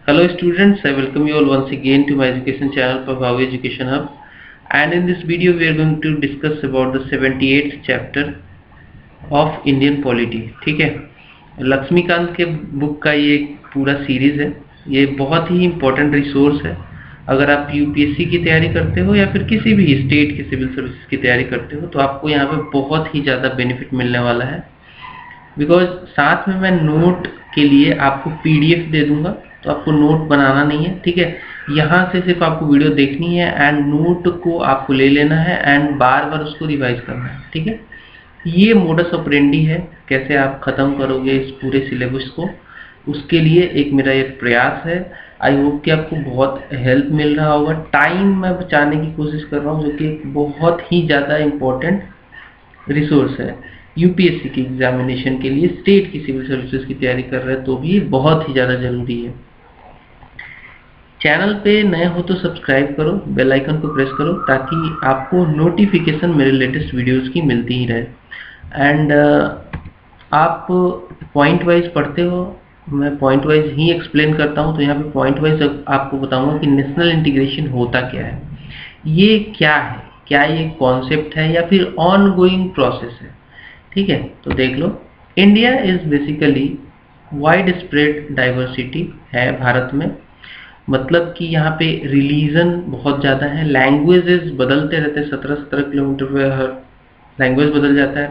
Hello students, I welcome you all once again to my education channel Prabhavi Education Hub, and in this video we are going to discuss about the 78th chapter of Indian Polity. ठीक है, लक्ष्मीकांत के book का ये पूरा series है। ये बहुत ही important resource है अगर आप यूपीएससी की तैयारी करते हो या फिर किसी भी स्टेट की सिविल सर्विसेज की तैयारी करते हो, तो आपको यहाँ पे बहुत ही ज़्यादा बेनिफिट मिलने वाला है। बिकॉज साथ में मैं नोट के लिए आपको पीडीएफ दे दूंगा, तो आपको नोट बनाना नहीं है। ठीक है, यहाँ से सिर्फ आपको वीडियो देखनी है एंड नोट को आपको ले लेना है एंड बार बार उसको रिवाइज करना है। ठीक है, ये मोडस ऑपरेंडी है कैसे आप ख़त्म करोगे इस पूरे सिलेबस को, उसके लिए एक मेरा एक प्रयास है। आई होप कि आपको बहुत हेल्प मिल रहा होगा। टाइम मैं बचाने की कोशिश कर रहा हूँ, जो कि एक बहुत ही ज़्यादा इम्पोर्टेंट रिसोर्स है यूपीएससी की एग्जामिनेशन के लिए। स्टेट की सिविल सर्विसेज की तैयारी कर रहे हैं तो भी बहुत ही ज़्यादा ज़रूरी है। चैनल पे नए हो तो सब्सक्राइब करो, बेल आइकन को प्रेस करो ताकि आपको नोटिफिकेशन मेरे लेटेस्ट वीडियोस की मिलती ही रहे। एंड आप पॉइंट वाइज पढ़ते हो, मैं पॉइंट वाइज ही एक्सप्लेन करता हूँ। तो यहाँ पे पॉइंट वाइज आपको बताऊंगा कि नेशनल इंटीग्रेशन होता क्या है, ये क्या है, क्या ये कॉन्सेप्ट है या फिर ऑन गोइंग प्रोसेस है। ठीक है, तो देख लो, India is basically wide spread diversity है भारत में। मतलब कि यहाँ पे रिलीजन बहुत ज़्यादा है, लैंग्वेजेस बदलते रहते हैं, 17 किलोमीटर पे हर लैंग्वेज बदल जाता है।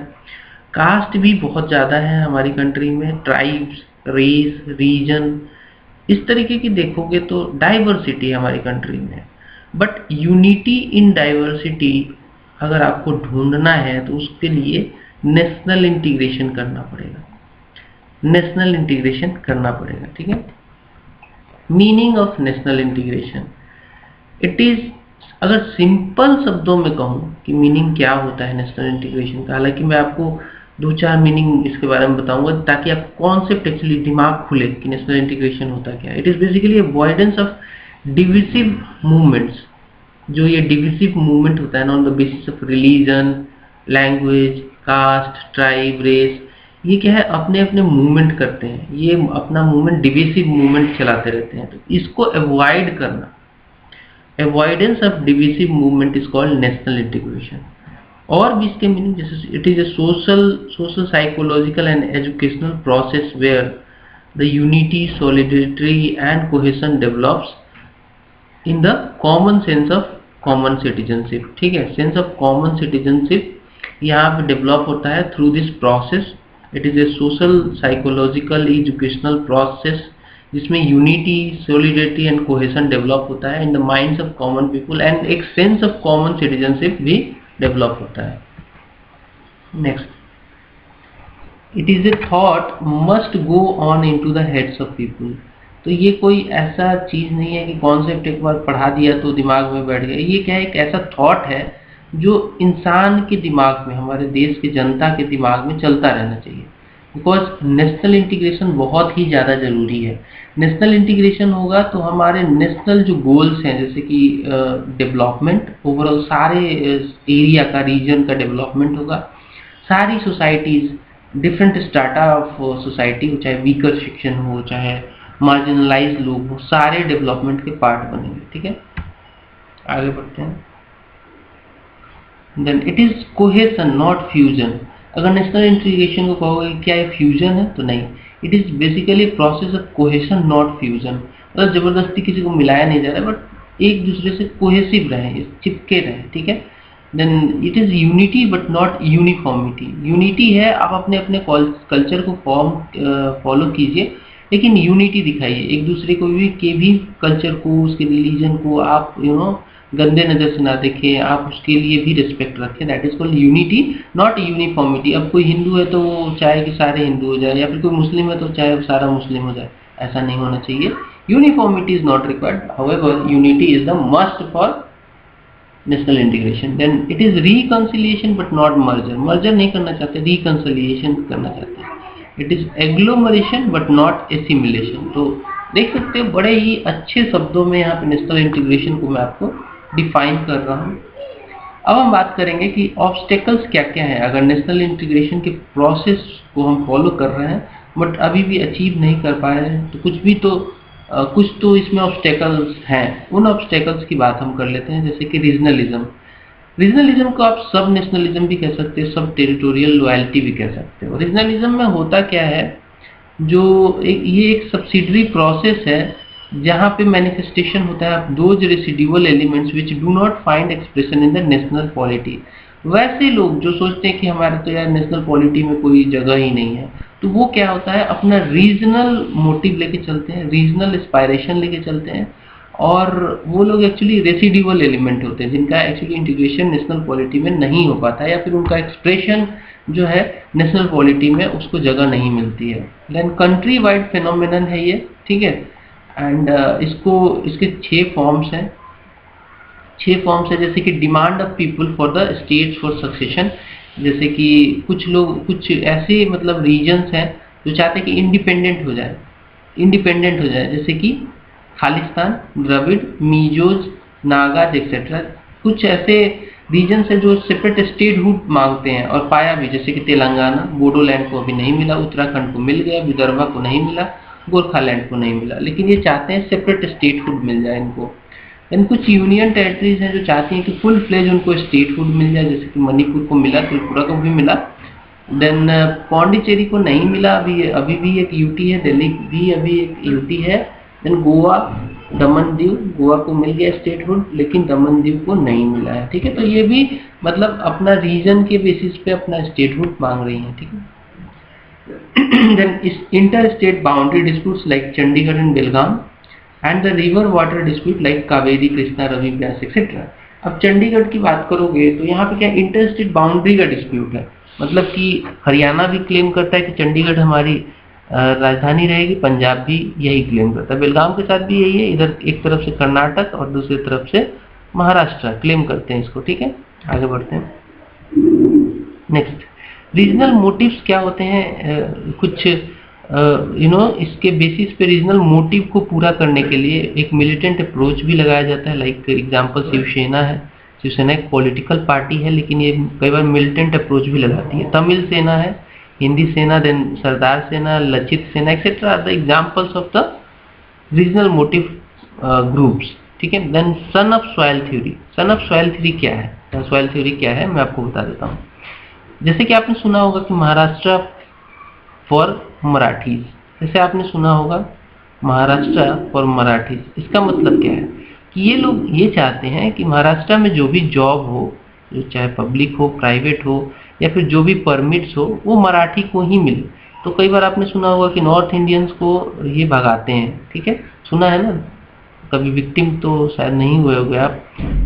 कास्ट भी बहुत ज़्यादा है हमारी कंट्री में, ट्राइब्स, रेस, रीजन, इस तरीके की देखोगे तो डाइवर्सिटी हमारी कंट्री में। बट यूनिटी इन डाइवर्सिटी अगर आपको ढूंढना है तो उसके लिए नेशनल इंटीग्रेशन करना पड़ेगा, नेशनल इंटीग्रेशन करना पड़ेगा। ठीक है, meaning of national integration, it is, अगर सिंपल शब्दों में कहूँ कि मीनिंग क्या होता है नेशनल इंटीग्रेशन का, हालांकि मैं आपको 2-4 मीनिंग इसके बारे में बताऊंगा ताकि आप कॉन्सेप्ट एक्चुअली दिमाग खुले कि नेशनल इंटीग्रेशन होता क्या है। It is basically avoidance of divisive movements. जो ये डिविसिव मूवमेंट होता है ना, on the basis of religion, language, caste, tribe, race, ये क्या है, अपने अपने मूवमेंट करते हैं, ये अपना मूवमेंट डिविसिव मूवमेंट चलाते रहते हैं। तो इसको अवॉइड करना, avoidance of divisive movement is called national integration. और भी इसके मीनिंग जैसे it is a social psychological and educational process where the unity, solidarity and cohesion develops in the common sense of common citizenship. ठीक है, sense of common citizenship यहाँ पे develop होता है through this process. It is a social psychological educational process जिसमें unity, solidarity and cohesion develop होता है in the minds of common people and एक सेंस ऑफ कॉमन सिटीजनशिप भी develop होता है। Next, it is a thought must go on into the heads of people. तो ये कोई ऐसा चीज नहीं है कि कॉन्सेप्ट एक बार पढ़ा दिया तो दिमाग में बैठ गया। ये क्या है, एक ऐसा थॉट है जो इंसान के दिमाग में, हमारे देश की जनता के दिमाग में चलता रहना चाहिए। बिकॉज नेशनल इंटीग्रेशन बहुत ही ज़्यादा ज़रूरी है। नेशनल इंटीग्रेशन होगा तो हमारे नेशनल जो गोल्स हैं, जैसे कि डेवलपमेंट, ओवरऑल सारे एरिया का, रीजन का डेवलपमेंट होगा। सारी societies, different strata of society, चाहे वीकर सेक्शन हो, चाहे मार्जिनलाइज लोग हो, सारे डेवलपमेंट के पार्ट बनेंगे। ठीक है, आगे बढ़ते हैं। Then it is cohesion not fusion. अगर नेशनल इंटीग्रेशन को कहोगे क्या ये फ्यूजन है, तो नहीं, it is basically process of cohesion not fusion. मतलब जबरदस्ती किसी को मिलाया नहीं जा रहा है, बट एक दूसरे से कोहेसिव रहे, चिपके रहे। ठीक है, then it is unity but not uniformity. Unity है, आप अपने अपने कल्चर को फॉलो कीजिए, लेकिन यूनिटी दिखाइए। एक दूसरे को भी कल्चर को, उसके रिलीजन को आप गंदे नज़र से ना देखें, आप उसके लिए भी रिस्पेक्ट रखें। That is called unity not uniformity. अब कोई हिंदू है तो वो चाहे कि सारे हिंदू हो जाए, या फिर कोई मुस्लिम है तो चाहे सारा मुस्लिम हो जाए, ऐसा नहीं होना चाहिए। Uniformity is not required, however unity is the must for national integration. Then it is reconciliation but not merger. Merger नहीं करना चाहते, रिकंसिलिएशन करना चाहते हैं। It is agglomeration but not assimilation. तो देख सकते हो बड़े ही अच्छे शब्दों में यहाँ पे नेशनल इंटीग्रेशन को मैं आपको डिफाइन कर रहा हूँ। अब हम बात करेंगे कि ऑब्स्टेकल्स क्या क्या है। अगर नेशनल इंटीग्रेशन के प्रोसेस को हम फॉलो कर रहे हैं बट अभी भी अचीव नहीं कर पा रहे हैं, तो कुछ भी तो कुछ तो इसमें ऑब्स्टेकल्स हैं, उन ऑब्स्टेकल्स की बात हम कर लेते हैं, जैसे कि रीजनलिज्म। रीजनलिज्म को आप सब नेशनलिज्म भी कह सकते हैं, सब टेरिटोरियल लॉयल्टी भी कह सकते हो। रीजनलिज्म में होता क्या है, जो ये एक सब्सिडरी प्रोसेस है जहाँ पे मैनिफेस्टेशन होता है those residual elements which do not find expression in the national polity. वैसे लोग जो सोचते हैं कि हमारा तो यार नेशनल पॉलिटी में कोई जगह ही नहीं है, तो वो क्या होता है, अपना रीजनल मोटिव लेके चलते हैं, रीजनल एस्पायरेशन लेके चलते हैं, और वो लोग एक्चुअली रेसिडुअल एलिमेंट होते हैं जिनका एक्चुअली इंटीग्रेशन नेशनल पॉलिटी में नहीं हो पाता, या फिर उनका एक्सप्रेशन जो है नेशनल पॉलिटी में उसको जगह नहीं मिलती है। देन कंट्री वाइड फिनोमिनन है ये, ठीक है। एंड इसके 6 फॉर्म्स हैं, 6 फॉर्म्स है, जैसे कि demand of people for the states for succession. जैसे कि कुछ लोग, कुछ ऐसे मतलब रीजन्स हैं जो चाहते हैं कि इंडिपेंडेंट हो जाए, इंडिपेंडेंट हो जाए, जैसे कि खालिस्तान, द्रविड़, मीजोज, नागाज एक्सेट्रा। कुछ ऐसे रीजन्स हैं जो सेपरेट स्टेटहुड मांगते हैं और पाया भी, जैसे कि तेलंगाना, बोडोलैंड को अभी नहीं मिला, उत्तराखंड को मिल गया, विदर्भा को नहीं मिला, गोरखालैंड को नहीं मिला, लेकिन ये चाहते हैं सेपरेट स्टेटहुड मिल जाए इनको। देन कुछ यूनियन टेरिटरीज हैं जो चाहती हैं कि फुल फ्लेज उनको स्टेटहुड मिल जाए, जैसे कि मणिपुर को मिला, त्रिपुरा को भी मिला। देन पौंडीचेरी को नहीं मिला, अभी भी एक यूटी है, दिल्ली भी अभी एक यूटी है। देन गोवा, दमन दीव, गोवा को मिल गया स्टेटहुड, लेकिन दमन दीव को नहीं मिला है, ठीक है। तो ये भी मतलब अपना रीजन के बेसिस पे अपना स्टेटहुड मांग रही हैं, ठीक है। Then is inter state boundary disputes like Chandigarh and Belgaum and the river water dispute like Kaveri, Krishna, Ravi, Beas etcetera. अब चंडीगढ़ की बात करोगे तो यहाँ पे क्या इंटर स्टेट बाउंड्री का डिस्प्यूट है, मतलब कि हरियाणा भी क्लेम करता है कि चंडीगढ़ हमारी राजधानी रहेगी, पंजाब भी यही क्लेम करता है, बेलगाम के साथ भी यही है, इधर एक तरफ से कर्नाटक और दूसरी तरफ से महाराष्ट्र क्लेम करते हैं इसको, ठीक है। आगे बढ़ते हैं। नेक्स्ट, रीजनल मोटिव्स क्या होते हैं, कुछ इसके बेसिस पे रीजनल मोटिव को पूरा करने के लिए एक मिलिटेंट अप्रोच भी लगाया जाता है। लाइक एग्जांपल शिवसेना है, शिवसेना एक पॉलिटिकल पार्टी है, लेकिन ये कई बार मिलिटेंट अप्रोच भी लगाती है। तमिल सेना है, हिंदी सेना, then Sardar Sena, Lachit Sena etcetera are the examples of the regional motive groups, ठीक है। Then son of soil theory. Son of soil theory क्या है, सॉइल थ्योरी क्या है मैं आपको बता देता हूँ। जैसे कि आपने सुना होगा कि महाराष्ट्र फॉर मराठीज, जैसे आपने सुना होगा महाराष्ट्र फॉर मराठीज, इसका मतलब क्या है कि ये लोग ये चाहते हैं कि महाराष्ट्र में जो भी जॉब हो, जो चाहे पब्लिक हो, प्राइवेट हो, या फिर जो भी परमिट्स हो, वो मराठी को ही मिले। तो कई बार आपने सुना होगा कि नॉर्थ इंडियंस को ये भगाते हैं, ठीक है, सुना है ना, कभी विक्टिम तो शायद नहीं हुए होगे आप,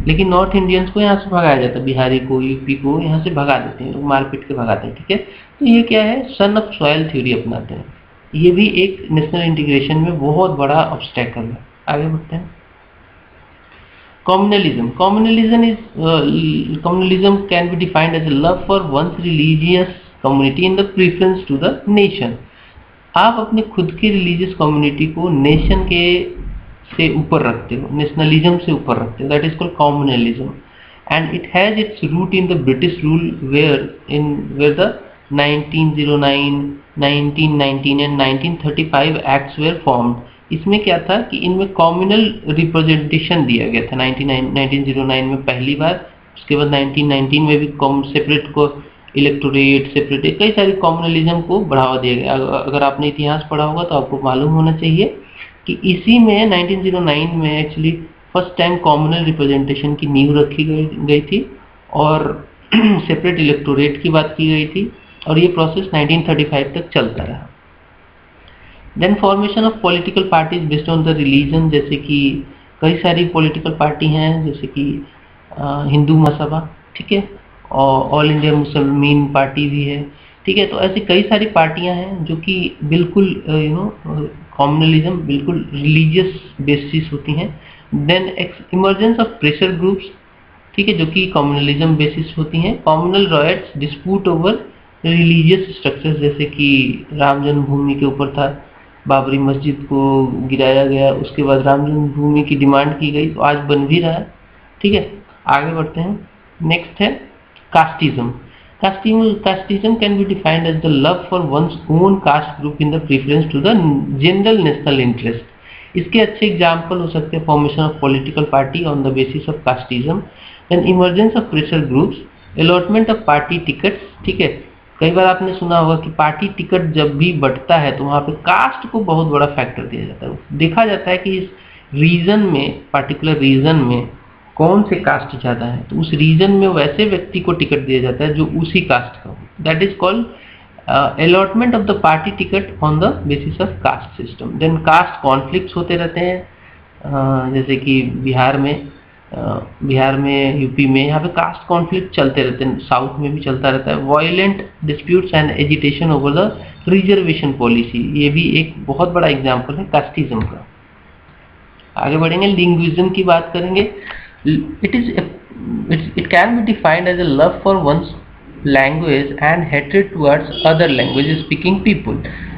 लेकिन नॉर्थ इंडियंस को यहाँ से भगाया जाता है, बिहारी को, यूपी को यहाँ से भगा देते हैं, मारपीट के भगाते हैं, ठीक है। तो ये क्या है, सन ऑफ सॉइल थ्योरी अपनाते हैं। ये भी एक नेशनल इंटीग्रेशन में बहुत बड़ा ऑब्स्टेकल है। आगे बढ़ते हैं। Communalism. Communalism can be defined as a love for one's religious community in the preference to the nation. आप अपने खुद के रिलीजियस कम्युनिटी को नेशन के से ऊपर रखते हो, नेशनलिज्म से ऊपर रखते हो, that is called communalism, and it has its root in the British rule where the 1909, 1919 and 1935 acts were formed. इसमें क्या था कि इनमें कम्युनल रिप्रेजेंटेशन दिया गया था 1909 में पहली बार, उसके बाद 1919 में भी सेपरेट को इलेक्टोरेट, सेपरेट, कई सारी कम्युनलिज्म को बढ़ावा दिया गया। अगर आपने इतिहास पढ़ा होगा तो आपको मालूम होना चाहिए कि इसी में 1909 में actually first time communal representation की नींव रखी गई थी और सेपरेट इलेक्टोरेट की बात की गई थी, और ये प्रोसेस 1935 तक चलता रहा। Then formation of political parties based on the religion, जैसे कि कई सारी पॉलिटिकल पार्टी हैं, जैसे कि हिंदू महासभा, ठीक है, और ऑल इंडिया मुस्लिम पार्टी भी है, ठीक है। तो ऐसी कई सारी पार्टियां हैं जो कि बिल्कुल कम्युनलिज्म बिल्कुल रिलीजियस बेसिस होती हैं। Then emergence of pressure groups, ठीक है, जो कि कम्युनलिज्म बेसिस होती हैं। Communal riots, dispute over religious structures, जैसे कि राम जन्मभूमि के ऊपर था, बाबरी मस्जिद को गिराया गया, उसके बाद राम जन्मभूमि की डिमांड की गई, तो आज बन भी रहा है, ठीक है। आगे बढ़ते हैं। नेक्स्ट है casteism. Casteism can be defined as the love for one's own caste group in the preference to the general national interest. इसके अच्छे एग्जाम्पल हो सकते हैं formation of political party on the basis of casteism, then emergence of pressure groups, allotment of party tickets. ठीक है, कई बार आपने सुना होगा कि पार्टी टिकट जब भी बढ़ता है तो वहाँ पे कास्ट को बहुत बड़ा फैक्टर दिया जाता है। देखा जाता है कि इस रीजन में, पर्टिकुलर रीजन में कौन से कास्ट ज़्यादा है, तो उस रीजन में वैसे व्यक्ति को टिकट दिया जाता है जो उसी कास्ट का हो। That is called allotment of the party ticket on the basis of caste system. Then caste conflicts होते रहते हैं, जैसे कि बिहार में, यूपी में, यहाँ पे कास्ट कॉन्फ्लिक्ट चलते रहते हैं, साउथ में भी चलता रहता है। Violent disputes and agitation over the reservation policy, ये भी एक बहुत बड़ा एग्जाम्पल है कास्टिज्म का। आगे बढ़ेंगे, लिंग्विज्म की बात करेंगे। It can be defined as a love for one's language and hatred towards other language speaking people।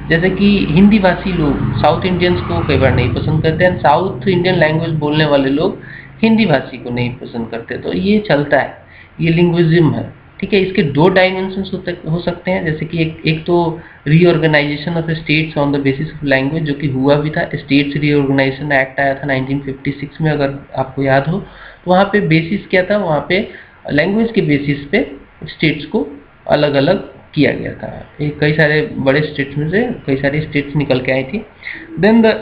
जैसे कि हिंदी भाषी लोग साउथ इंडियंस को कई बार नहीं पसंद करते हैं, साउथ इंडियन लैंग्वेज बोलने वाले लोग हिंदी भाषी को नहीं पसंद करते, तो ये चलता है, ये लिंग्विज्म है। ठीक है, इसके दो डायमेंशंस हो सकते हैं, जैसे कि एक तो reorganisation of states on the basis of language, जो कि हुआ भी था। स्टेट्स रीऑर्गेनाइजेशन एक्ट आया था 1956 में, अगर आपको याद हो, तो वहाँ पे बेसिस क्या था, वहाँ पे लैंग्वेज के बेसिस पे स्टेट्स को अलग अलग किया गया था। एक कई सारे बड़े स्टेट्स में से कई सारी स्टेट्स निकल के आई थी। Then the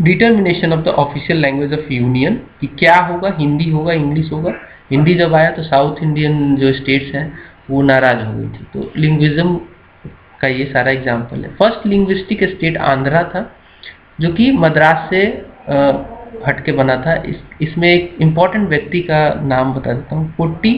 determination of the official language of union, कि क्या होगा, हिंदी होगा, इंग्लिश होगा। हिंदी जब आया तो साउथ इंडियन जो स्टेट्स हैं वो नाराज हो गई थी, तो लिंग्विज्म का ये सारा एग्जाम्पल है। फर्स्ट लिंग्विस्टिक स्टेट आंध्रा था, जो कि मद्रास से हटके बना था। इसमें एक इम्पॉर्टेंट व्यक्ति का नाम बता देता हूँ, पोट्टी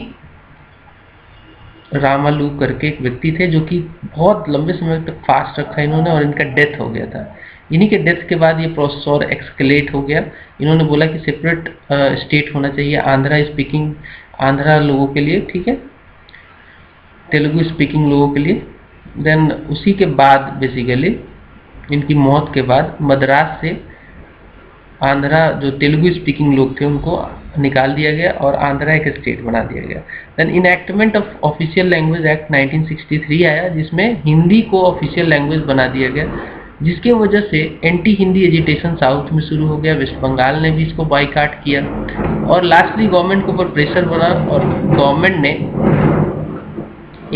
रामालू करके एक व्यक्ति थे, जो कि बहुत लंबे समय तक फास्ट रखा इन्होंने, और इनका डेथ हो गया था। इन्हीं के डेथ के बाद ये प्रोसेस और एक्सकेलेट हो गया। इन्होंने बोला कि सेपरेट स्टेट होना चाहिए आंध्रा लोगों के लिए, ठीक है, तेलुगु स्पीकिंग लोगों के लिए। देन उसी के बाद बेसिकली इनकी मौत के बाद मद्रास से आंध्रा जो तेलुगु स्पीकिंग लोग थे उनको निकाल दिया गया और आंध्रा एक स्टेट बना दिया गया। Then enactment of official language act 1963 आया, जिसमें हिंदी को ऑफिशियल लैंग्वेज बना दिया गया, जिसके वजह से एंटी हिंदी एजिटेशन साउथ में शुरू हो गया। वेस्ट बंगाल ने भी इसको बाइकाट किया और लास्टली गवर्नमेंट के ऊपर प्रेशर बना और गवर्नमेंट ने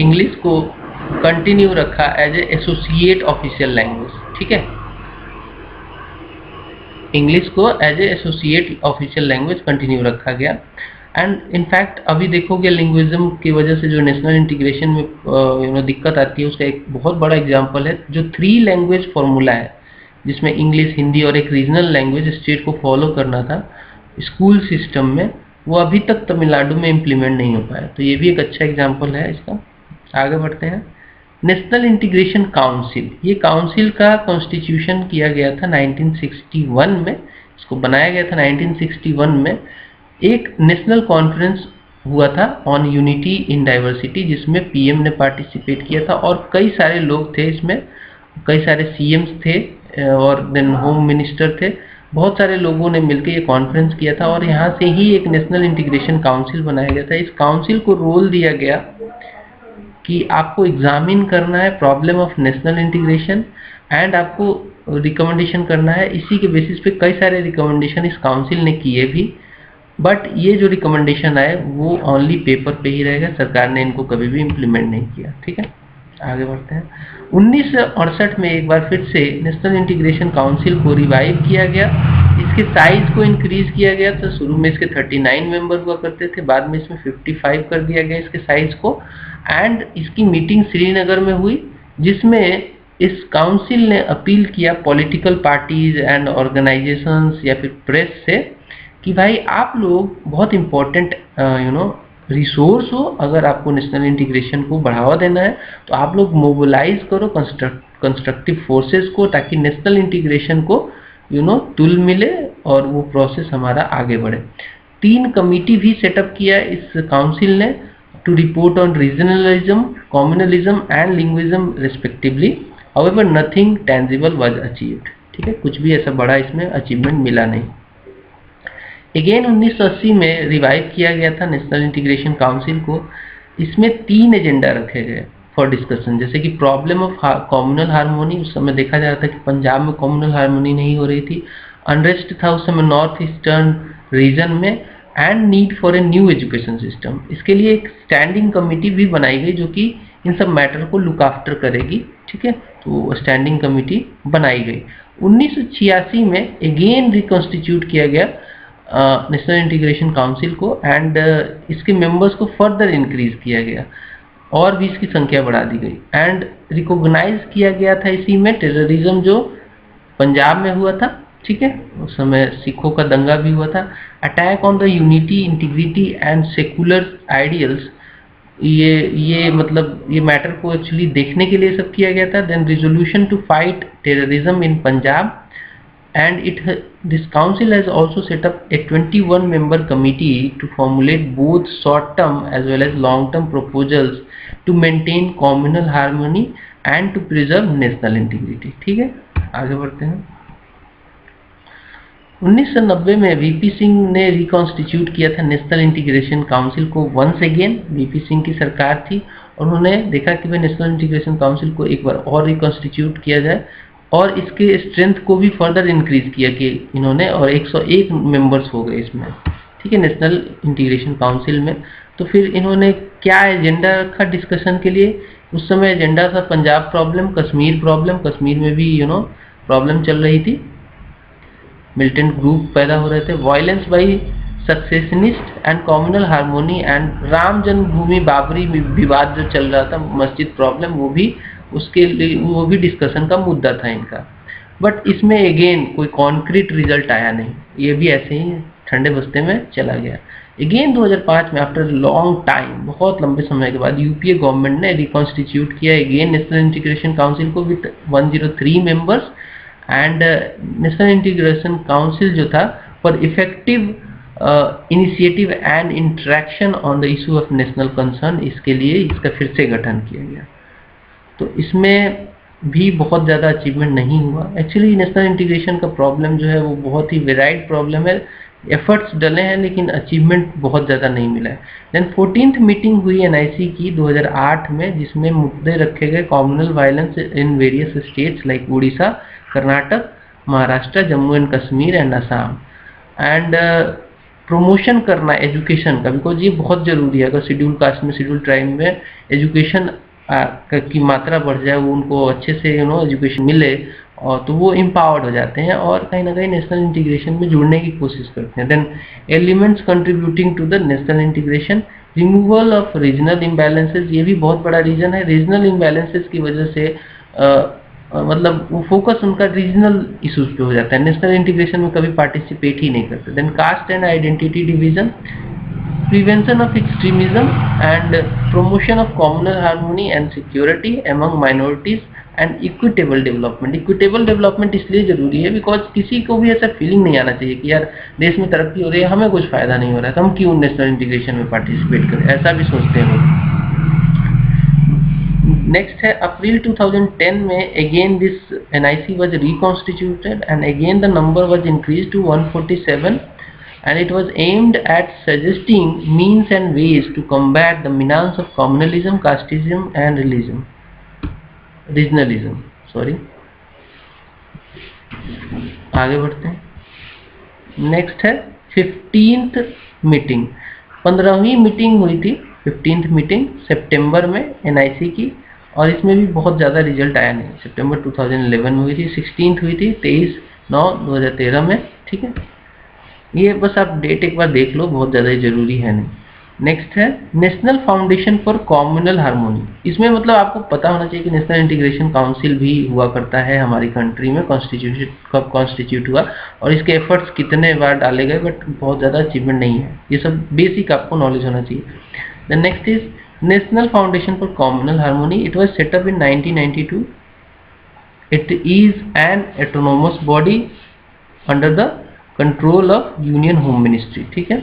इंग्लिश को कंटिन्यू रखा as a associate official language. ठीक है, इंग्लिश को as a associate official language continue रखा गया। एंड इनफैक्ट अभी देखोगे लिंग्विज्म की वजह से जो नेशनल इंटीग्रेशन में दिक्कत आती है, उसका एक बहुत बड़ा एग्जांपल है जो 3 लैंग्वेज फॉर्मूला है, जिसमें इंग्लिश, हिंदी और एक रीजनल लैंग्वेज स्टेट को फॉलो करना था स्कूल सिस्टम में, वो अभी तक तमिलनाडु में इम्प्लीमेंट नहीं हो पाया। तो ये भी एक अच्छा एग्जाम्पल है इसका। आगे बढ़ते हैं, नेशनल इंटीग्रेशन काउंसिल। ये काउंसिल का कॉन्स्टिट्यूशन किया गया था 1961 में, इसको बनाया गया था 1961 में। एक नेशनल कॉन्फ्रेंस हुआ था ऑन यूनिटी इन डाइवर्सिटी, जिसमें पीएम ने पार्टिसिपेट किया था और कई सारे लोग थे इसमें, कई सारे सीएम्स थे और देन होम मिनिस्टर थे। बहुत सारे लोगों ने मिलकर ये कॉन्फ्रेंस किया था और यहाँ से ही एक नेशनल इंटीग्रेशन काउंसिल बनाया गया था। इस काउंसिल को रोल दिया गया कि आपको एग्जामिन करना है problem of national integration and आपको रिकमेंडेशन करना है। इसी के बेसिस पे कई सारे रिकमेंडेशन इस काउंसिल ने किए भी, बट ये जो रिकमेंडेशन आए वो ओनली पेपर पे ही रहेगा, सरकार ने इनको कभी भी इम्प्लीमेंट नहीं किया। ठीक है, आगे बढ़ते हैं। 1968 में एक बार फिर से नेशनल इंटीग्रेशन काउंसिल को रिवाइव किया गया। इसके साइज को इंक्रीज किया गया, तो शुरू में इसके 39 मेंबर हुआ करते थे, बाद में इसमें 55 कर दिया गया इसके साइज को। एंड इसकी मीटिंग श्रीनगर में हुई, जिसमें इस काउंसिल ने अपील किया पॉलिटिकल पार्टीज एंड ऑर्गेनाइजेशंस या फिर प्रेस से कि भाई आप लोग बहुत इम्पोर्टेंट रिसोर्स हो, अगर आपको नेशनल इंटीग्रेशन को बढ़ावा देना है तो आप लोग मोबिलाइज करो कंस्ट्रक्टिव फोर्सेस को, ताकि नेशनल इंटीग्रेशन को टूल मिले और वो प्रोसेस हमारा आगे बढ़े। 3 कमिटी भी सेटअप किया इस काउंसिल ने to report on regionalism, communalism and linguism respectively. However nothing tangible was achieved. ठीक है, कुछ भी ऐसा बड़ा इसमें अचीवमेंट मिला नहीं। अगेन 1980 में रिवाइव किया गया था नेशनल इंटीग्रेशन काउंसिल को। इसमें 3 एजेंडा रखे गए फॉर डिस्कशन, जैसे कि प्रॉब्लम ऑफ कम्युनल हार्मोनी। उस समय देखा जा रहा था कि पंजाब में कम्युनल हार्मोनी नहीं हो रही थी अनरेस्ट था उस समय नॉर्थ ईस्टर्न रीजन में, and need for a new education system. इसके लिए एक स्टैंडिंग कमिटी भी बनाई गई जो कि इन सब मैटर को लुक आफ्टर करेगी, ठीक है। तो स्टैंडिंग कमिटी बनाई गई। 1986 में अगेन रिकॉन्स्टिट्यूट किया गया नेशनल इंटीग्रेशन काउंसिल को, एंड इसके मेंबर्स को फर्दर इंक्रीज किया गया और भी इसकी संख्या बढ़ा दी गई, एंड रिकॉग्नाइज किया गया था इसी में टेररिज्म जो पंजाब में हुआ था, ठीक है। उस समय सिखों का दंगा भी हुआ था। Attack on the unity, integrity and secular ideals, ये मतलब ये मैटर को एक्चुअली देखने के लिए सब किया गया था। Then resolution to fight terrorism in Punjab, and this council has also set up a 21 member committee to formulate both short term as well as long term proposals to maintain communal harmony and to preserve national integrity, ठीक है। आगे बढ़ते हैं। 1990 में VP Singh ने reconstitute किया था national integration council को वंस अगेन। वीपी सिंह की सरकार थी और उन्होंने देखा कि भाई नेशनल इंटीग्रेशन काउंसिल को एक बार और रिकॉन्स्टिट्यूट किया जाए, और इसके स्ट्रेंथ को भी फर्दर इंक्रीज किया कि इन्होंने, और 101 मेंबर्स हो गए इसमें, ठीक है, नेशनल इंटीग्रेशन काउंसिल में। तो फिर इन्होंने क्या एजेंडा रखा डिस्कशन के लिए? उस समय एजेंडा था पंजाब प्रॉब्लम, कश्मीर प्रॉब्लम, कश्मीर में भी प्रॉब्लम चल रही थी, मिलिटेंट ग्रुप पैदा हो रहे थे, violence by secessionist and communal harmony, and Ram Janmabhoomi Babri विवाद जो चल रहा था, मस्जिद प्रॉब्लम, वो भी डिस्कशन का मुद्दा था इनका। बट इसमें अगेन कोई कॉन्क्रीट रिजल्ट आया नहीं, ये भी ऐसे ही ठंडे बस्ते में चला गया। अगेन 2005 में आफ्टर लॉन्ग टाइम, बहुत लंबे समय के बाद, यूपीए गवर्नमेंट ने रिकॉन्स्टिट्यूट किया अगेन नेशनल इंटीग्रेशन काउंसिल को with 103 members, and national integration council जो था for effective initiative and interaction on the issue of national concern, इसके लिए इसका फिर से गठन किया गया। तो इसमें भी बहुत ज़्यादा अचीवमेंट नहीं हुआ। एक्चुअली नेशनल इंटीग्रेशन का प्रॉब्लम जो है वो बहुत ही वेराइड प्रॉब्लम है, एफर्ट्स डले हैं लेकिन अचीवमेंट बहुत ज़्यादा नहीं मिला है। देन 14th मीटिंग हुई एनआईसी की 2008 में, जिसमें मुद्दे रखे गए communal violence in various states like Orissa, Karnataka, Maharashtra, Jammu and Kashmir and Assam, and promotion करना एजुकेशन का, बिकॉज ये बहुत ज़रूरी है। अगर शेड्यूल कास्ट में, शेड्यूल ट्राइब में एजुकेशन की मात्रा बढ़ जाए, वो उनको अच्छे से एजुकेशन मिले, और तो वो एम्पावर्ड हो जाते हैं और कहीं ना कहीं नेशनल इंटीग्रेशन में जुड़ने की कोशिश करते हैं। Then elements contributing to the national integration, removal of regional imbalances, ये भी बहुत बड़ा रीजन है। रीजनल इम्बैलेंसेस की वजह से मतलब वो फोकस उनका रीजनल इशूज पे हो जाता है, नेशनल इंटीग्रेशन में कभी पार्टिसिपेट ही नहीं करते। Then caste and identity division, prevention of extremism and promotion of communal harmony and security among minorities and equitable development। equitable development इसलिए जरूरी है बिकॉज किसी को भी ऐसा फीलिंग नहीं आना चाहिए कि यार देश में तरक्की हो रही है, हमें कुछ फायदा नहीं हो रहा है, तो हम क्यों नेशनल इंटीग्रेशन में पार्टिसिपेट करें, ऐसा भी सोचते हैं लोग। नेक्स्ट है अप्रैल 2010 में again this NIC was reconstituted and again the number was increase to 147, and it was aimed at suggesting means and ways to combat the menace of communalism, casteism and regionalism। Sorry, आगे बढ़ते हैं। Next है 15th meeting, 15वीं meeting हुई थी, 15th meeting सितंबर में NIC की, और इसमें भी बहुत ज़्यादा रिजल्ट आया नहीं। सितंबर 2011 में हुई थी, 16th हुई थी 23/9/2013 में, ठीक है। ये बस आप डेट एक बार देख लो, बहुत ज़्यादा जरूरी है नहीं। नेक्स्ट है national foundation for communal harmony. इसमें मतलब आपको पता होना चाहिए कि नेशनल इंटीग्रेशन काउंसिल भी हुआ करता है हमारी कंट्री में, कॉन्स्टिट्यूशन कब कॉन्स्टिट्यूट हुआ और इसके एफर्ट्स कितने बार डाले गए, बट बहुत ज़्यादा अचीवमेंट नहीं है। ये सब बेसिक आपको नॉलेज होना चाहिए। The next is national foundation for communal harmony. It was setup in 1992। It is an autonomous body under the control of union home ministry, ठीक है।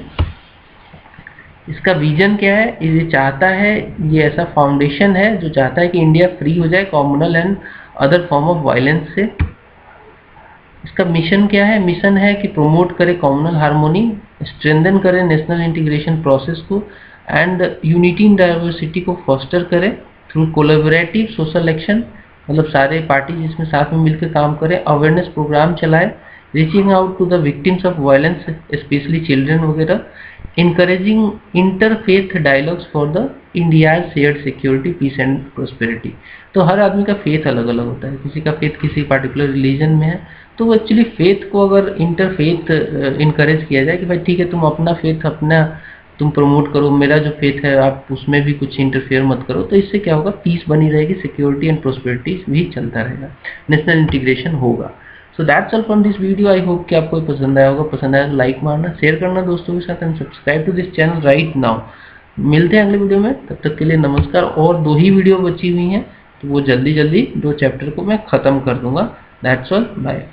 इसका विजन क्या है? ये चाहता है, ये ऐसा फाउंडेशन है जो चाहता है कि इंडिया फ्री हो जाए communal and other form of violence से। इसका मिशन क्या है? मिशन है कि प्रमोट करे कम्युनल हार्मोनी, स्ट्रेंथन करे नेशनल इंटीग्रेशन प्रोसेस को, एंड यूनिटी इन डाइवर्सिटी को फॉस्टर करे थ्रू कोलैबोरेटिव सोशल एक्शन, मतलब सारे पार्टी जिसमें साथ में मिलकर काम करे, अवेयरनेस प्रोग्राम चलाए, reaching out to the victims of violence specially children वगैरह, encouraging interfaith dialogues for the India shared security peace and prosperity. तो हर आदमी का फेथ अलग अलग होता है, किसी का फेथ किसी पार्टिकुलर रिलीजन में है, तो वो एक्चुअली फेथ को अगर इंटरफेथ इनकरेज किया जाए कि भाई ठीक है तुम अपना फेथ अपना तुम प्रमोट करो, मेरा जो फेथ है आप उसमें भी कुछ इंटरफेयर मत करो, तो इससे क्या होगा, पीस बनी रहेगी, सिक्योरिटी एंड प्रोस्पेरिटी भी चलता रहेगा, नेशनल इंटीग्रेशन होगा। So that's all from this video. I hope कि आपको पसंद आया होगा, पसंद आया तो लाइक मारना, शेयर करना दोस्तों के साथ and subscribe to this channel right now. मिलते हैं अगले वीडियो में, तब तक के लिए नमस्कार। और 2 ही वीडियो बची हुई हैं, तो वो जल्दी जल्दी 2 चैप्टर को मैं ख़त्म कर दूंगा। That's all, bye.